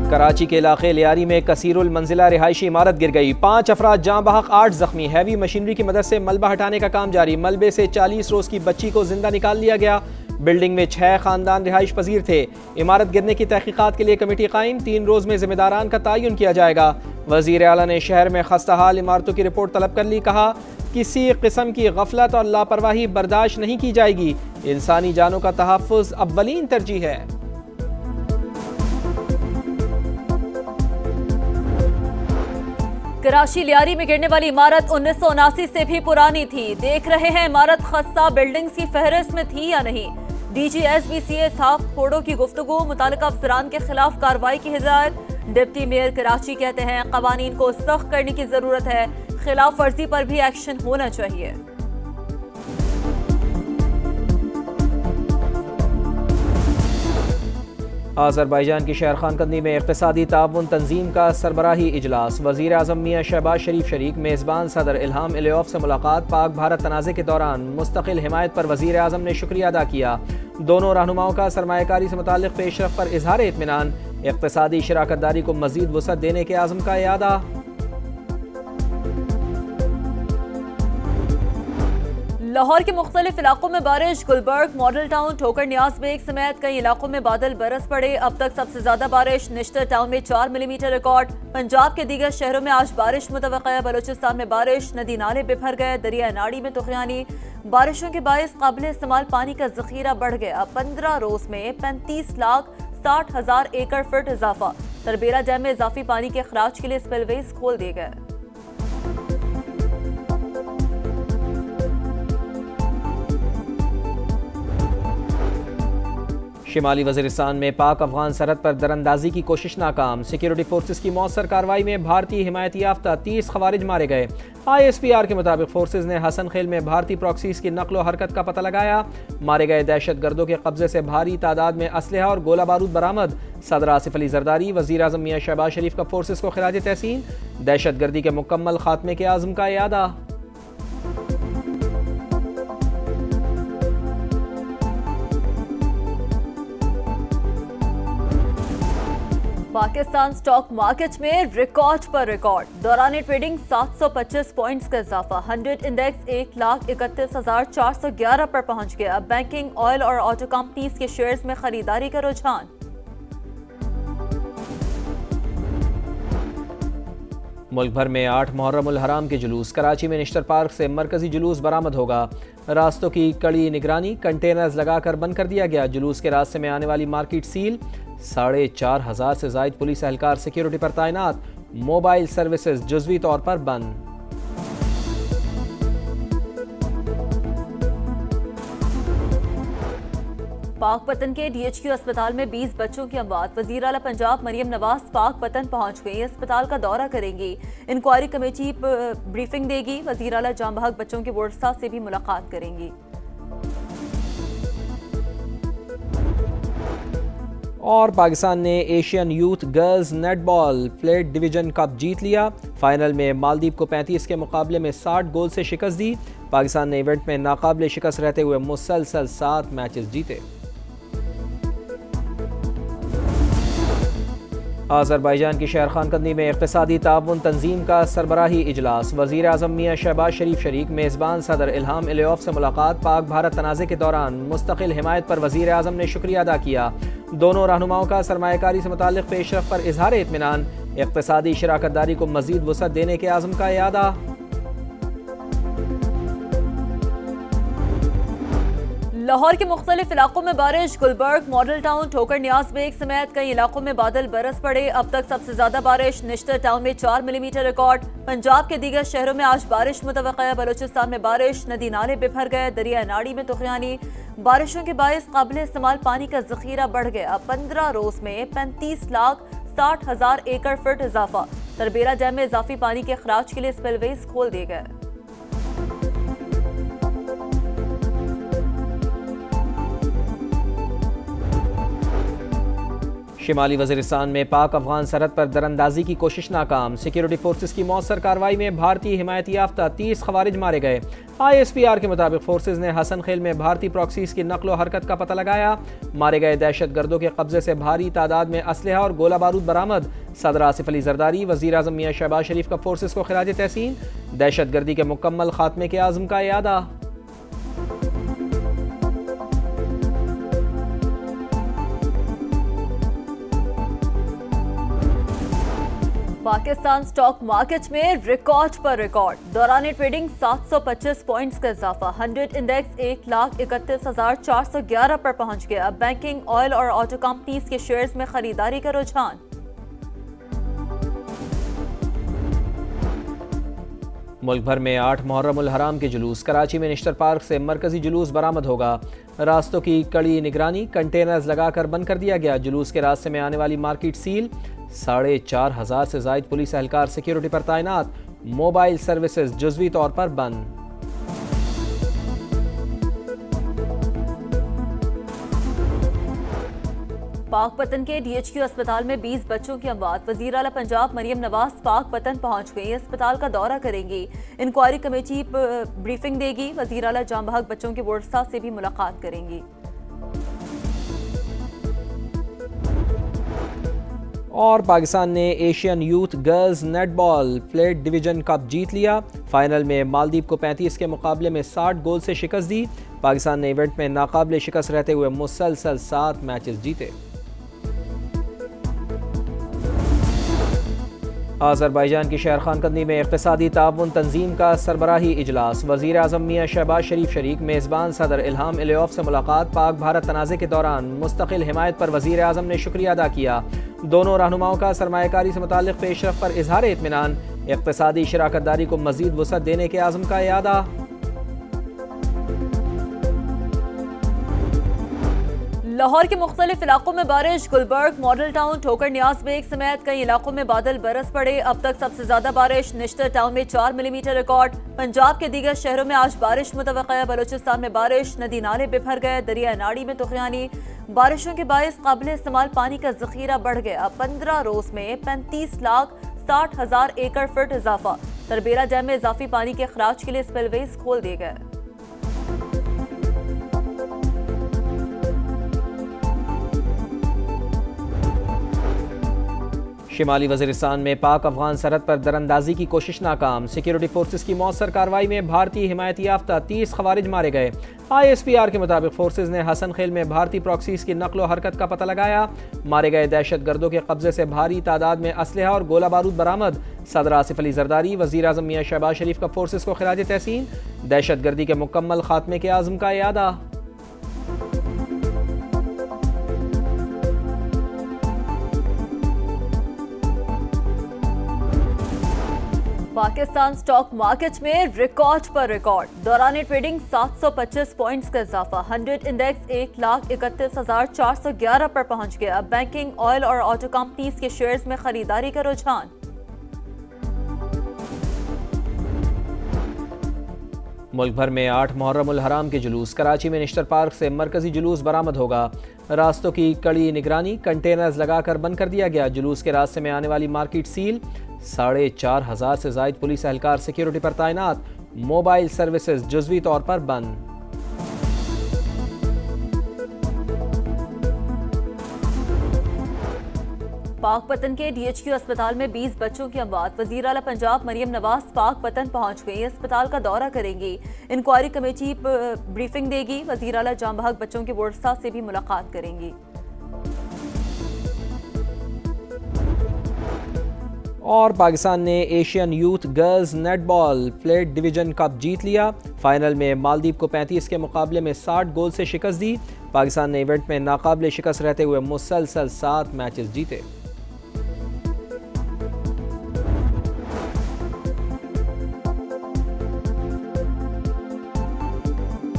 कराची के इलाके लियारी में कसीरुल मंजिला रिहायशी इमारत गिर गई। 5 अफराद जाँ बहक, 8 जख्मी। हैवी मशीनरी की मदद से मलबा हटाने का काम जारी। मलबे से 40 रोज की बच्ची को जिंदा निकाल लिया गया। बिल्डिंग में 6 खानदान रिहाइश पजीर थे। इमारत गिरने की तहकीकात के लिए कमेटी कायम। 3 रोज में जिम्मेदारान का तयन किया जाएगा। वजीर आला ने शहर में खस्ता हाल इमारतों की रिपोर्ट तलब कर ली। कहा, किसी किस्म की गफलत और लापरवाही बर्दाश्त नहीं की जाएगी। इंसानी जानों का तहफ़्फ़ुज़ अव्वलीन तरजीह है। कराची लियारी में गिरने वाली इमारत 1979 से भी पुरानी थी। देख रहे हैं इमारत खस्ता बिल्डिंग्स की फहरिस्त में थी या नहीं। DGSBCA साफ फोड़ों की गुफ्तगू, मुतालिका अफसरान के खिलाफ कार्रवाई की हिदायत। डिप्टी मेयर कराची कहते हैं कवानीन को सख्त करने की जरूरत है, खिलाफ वर्जी पर भी एक्शन होना चाहिए। आज़रबाईजान की शहर खानकंदी में इक़्तिसादी ताउन तंजीम का सरबराही इजलास। वज़ीर आज़म मियाँ शहबाज शरीफ शरीक, मेज़बान सदर इल्हाम इलियोफ से मुलाकात। पाक भारत तनाज़े के दौरान मुस्तकिल हिमायत पर वज़ीर आज़म ने शुक्रिया अदा किया। दोनों रहनुमाओं का सरमायाकारी से मुताल्लिक़ पेशरफ़ पर इजहार इत्मीनान। इक़्तिसादी शराकतदारी को मज़ीद वुसअत देने के आज़म का इयादा। लाहौर के मुख्तलिफ इलाकों में बारिश। गुलबर्ग, मॉडल टाउन, ठोकर न्याज बेग समेत कई इलाकों में बादल बरस पड़े। अब तक सबसे ज्यादा बारिश निश्तर टाउन में 4 मिलीमीटर रिकॉर्ड। पंजाब के दीगर शहरों में आज बारिश मुतवक्का है। बलूचिस्तान में बारिश, नदी नाले बिफर गए। दरिया नाड़ी में तुगयानी। बारिशों के बायस काबिल इस्तेमाल पानी का जखीरा बढ़ गया। 15 रोज में 35,60,000 एकड़ फीट इजाफा। तरबेरा डैम में इजाफी पानी के खराज के लिए स्पिलवेज खोल दिए गए। शिमाली वज़ीरिस्तान में पाक अफगान सरहद पर दरअंदाजी की कोशिश नाकाम। सिक्योरिटी फोर्सेस की मौसर कार्रवाई में भारतीय हिमायत याफ्ता 30 खवारिज मारे गए। ISPR के मुताबिक फोर्सेस ने हसन खेल में भारतीय प्रॉक्सीज की नकलो हरकत का पता लगाया। मारे गए दहशत गर्दों के कब्जे से भारी तादाद में असलहा और गोला बारूद बरामद। सदर आसिफ अली जरदारी, वज़ीर आज़म मियाँ शहबाज शरीफ का फोर्सेस को खिराज तहसीन। दहशत गर्दी के मुकम्मल खात्मे के आज़म का इयादा। पाकिस्तान स्टॉक मार्केट में रिकॉर्ड पर रिकॉर्ड। दौरान ट्रेडिंग 725 पॉइंट्स का इजाफा। 100 इंडेक्स 1,31,411 पर पहुंच गया। बैंकिंग, ऑयल और ऑटो कंपनीज के शेयर्स में खरीदारी का रुझान। मुल्क भर में 8 मुहर्रम उल हराम के जुलूस। कराची में निश्तर पार्क से मरकजी जुलूस बरामद होगा। रास्तों की कड़ी निगरानी, कंटेनर्स लगाकर बंद कर दिया गया। जुलूस के रास्ते में आने वाली मार्केट सील। 4,500 से जायद पुलिस एहलकार सिक्योरिटी पर तैनात। मोबाइल सर्विसेज जुज़वी तौर पर बंद। पाकपतन के DHQ अस्पताल में 20 बच्चों की अमवात। वज़ीर आला पंजाब मरियम नवाज पाकपतन पहुंच गई। अस्पताल का दौरा करेंगी। इंक्वायरी कमेटी ब्रीफिंग देगी। वज़ीर आला जाँ बहक बच्चों के वारसा से भी मुलाकात करेंगी। और पाकिस्तान ने Asian youth girls netball plate division cup जीत लिया। फाइनल में मालदीव को 35 के मुकाबले में 60 गोल से शिकस्त दी। पाकिस्तान ने इवेंट में नाकाबिले शिकस्त रहते हुए मुसलसल 7 मैचेस जीते। आज़रबाईजान की शहर खानकंदी में इक़्तिसादी ताउन तंजीम का सरबराही इजलास। वज़ीर आज़म मियाँ शहबाज शरीफ शरीक, मेज़बान सदर इल्हाम इलियोफ से मुलाकात। पाक भारत तनाज़े के दौरान मुस्तकिल हिमायत पर वज़ीर आज़म ने शुक्रिया अदा किया। दोनों रहनुमाओं का सरमायाकारी से मुताल्लिक़ पेशरफ़ पर इजहार इत्मीनान। इक़्तिसादी शराकतदारी को मज़ीद वुसअत देने के आज़म का इयादा। लाहौर के मुख्तलिफ इलाकों में बारिश। गुलबर्ग, मॉडल टाउन, ठोकर न्याज बेग समेत कई इलाकों में बादल बरस पड़े। अब तक सबसे ज्यादा बारिश निश्तर टाउन में 4 मिलीमीटर रिकॉर्ड। पंजाब के दीगर शहरों में आज बारिश मुतवक्का है। बलूचिस्तान में बारिश, नदी नाले बिफर गए। दरिया नाड़ी में तुगयानी। बारिशों के बायस काबिल इस्तेमाल पानी का जखीरा बढ़ गया। 15 रोज में 35,60,000 एकड़ फीट इजाफा। तरबेरा डैम में इजाफी पानी के खराज के लिए स्पिलवेज खोल दिए गए। शिमाली वज़ीरिस्तान में पाक अफगान सरहद पर दरअंदाजी की कोशिश नाकाम। सिक्योरिटी फोर्सेस की मौसर कार्रवाई में भारतीय हिमायती याफ्ता 30 खवारिज मारे गए। ISPR के मुताबिक फोर्सेस ने हसन खेल में भारतीय प्रॉक्सीज की नकलो हरकत का पता लगाया। मारे गए दहशत गर्दों के कब्जे से भारी तादाद में असलहा और गोला बारूद बरामद। सदर आसिफ अली जरदारी वज़ीर आज़म मियां शहबाज शरीफ का फोर्सेस को खिराज तहसीन। दहशत गर्दी के मुकम्मल खात्मे के आज़म का इयादा। पाकिस्तान स्टॉक मार्केट में रिकॉर्ड पर रिकॉर्ड। दौरान ट्रेडिंग 725 पॉइंट्स का इजाफा। 100 इंडेक्स 1,31,411 पर पहुंच गया। बैंकिंग, ऑयल और ऑटो कंपनीज के शेयर्स में खरीदारी का रुझान। मुल्क भर में 8 मुहर्रम उल हराम के जुलूस। कराची में निश्तर पार्क से मरकजी जुलूस बरामद होगा। रास्तों की कड़ी निगरानी, कंटेनर्स लगाकर बंद कर दिया गया। जुलूस के रास्ते में आने वाली मार्केट सील। 4,500 से जायद पुलिस एहलकार सिक्योरिटी पर तैनात। मोबाइल सर्विसेज जुज़वी तौर पर बंद। पाकपतन के DHQ अस्पताल में 20 बच्चों की अमवात। वज़ीर आला पंजाब मरियम नवाज पाकपतन पहुंच गई। अस्पताल का दौरा करेंगी। इंक्वायरी कमेटी ब्रीफिंग देगी। वज़ीर आला जाम बहक बच्चों के वारसा से भी मुलाकात करेंगी। और पाकिस्तान ने Asian youth girls netball plate division cup जीत लिया। फाइनल में मालदीव को 35 के मुकाबले में 60 गोल से शिकस्त दी। पाकिस्तान ने इवेंट में नाकाबिले शिकस्त रहते हुए मुसलसल 7 मैचेस जीते। आज़रबाईजान की शहर खानकंदी में इक़्तिसादी ताउन तंजीम का सरबराही इजलास। वज़ीर आज़म मियां शहबाज शरीफ शरीक। मेज़बान सदर इल्हाम अलियौफ से मुलाकात। पाक भारत तनाज़े के दौरान मुस्तकिल हिमायत पर वज़ीर आज़म ने शुक्रिया अदा किया। दोनों रहनुमाओं का सरमायाकारी से मुताल्लिक़ पेशरफ़ पर इजहार इत्मीनान। इक़्तिसादी शराकतदारी को मज़ीद वुसअत देने के आज़म का इयादा। लाहौर के मुख्तलिफ इलाकों में बारिश। गुलबर्ग, मॉडल टाउन, ठोकर न्याज बेग समेत कई इलाकों में बादल बरस पड़े। अब तक सबसे ज्यादा बारिश निश्तर टाउन में 4 मिलीमीटर रिकॉर्ड। पंजाब के दीगर शहरों में आज बारिश मुतवक्का है। बलूचिस्तान में बारिश, नदी नाले बिफर गए। दरिया नाड़ी में तुगयानी। बारिशों के बायस काबिल इस्तेमाल पानी का जखीरा बढ़ गया। 15 रोज में 35,60,000 एकड़ फुट इजाफा। तरबेला डैम में इजाफी पानी के खराज के लिए स्पिलवेज खोल दिए गए। शिमाली वज़ीरिस्तान में पाक अफगान सरहद पर दरअंदाजी की कोशिश नाकाम। सिक्योरिटी फोर्सेस की मौसर कार्रवाई में भारतीय हिमायती याफ्ता 30 खवारिज मारे गए। ISPR के मुताबिक फोर्सेस ने हसन खेल में भारतीय प्रॉक्सीज की नकलो हरकत का पता लगाया। मारे गए दहशत गर्दों के कब्जे से भारी तादाद में असलहा और गोला बारूद बरामद। सदर आसिफ अली जरदारी वज़ीर आज़म मियां शहबाज शरीफ का फोर्सेस को खिराज तहसीन। दहशत गर्दी के मुकम्मल खात्मे के आज़म का इयादा। पाकिस्तान स्टॉक मार्केट में रिकॉर्ड पर रिकॉर्ड। दौरान ट्रेडिंग 725 पॉइंट्स का इजाफा। 100 इंडेक्स 1,31,411 पर पहुंच गया। बैंकिंग, ऑयल और ऑटो कंपनीज के शेयर्स में खरीदारी का रुझान। मुल्क भर में 8 मुहर्रम उल हराम के जुलूस। कराची में निश्तर पार्क से मरकजी जुलूस बरामद होगा। रास्तों की कड़ी निगरानी, कंटेनर्स लगाकर बंद कर दिया गया। जुलूस के रास्ते में आने वाली मार्केट सील। 4,500 से जायद पुलिस एहलकार सिक्योरिटी पर तैनात। मोबाइल सर्विसेज जुज़वी तौर पर बंद। पाकपतन के DHQ अस्पताल में 20 बच्चों की अमवात। वज़ीर आला पंजाब मरियम नवाज पाकपतन पहुंच गई। अस्पताल का दौरा करेंगी। इंक्वायरी कमेटी ब्रीफिंग देगी। वज़ीर आला जाम बहक बच्चों के वारसा से भी मुलाकात करेंगी। और पाकिस्तान ने Asian youth girls netball plate division cup जीत लिया। फाइनल में मालदीव को 35 के मुकाबले में 60 गोल से शिकस्त दी। पाकिस्तान ने इवेंट में नाकाबिले शिकस्त रहते हुए मुसलसल 7 मैचेस जीते।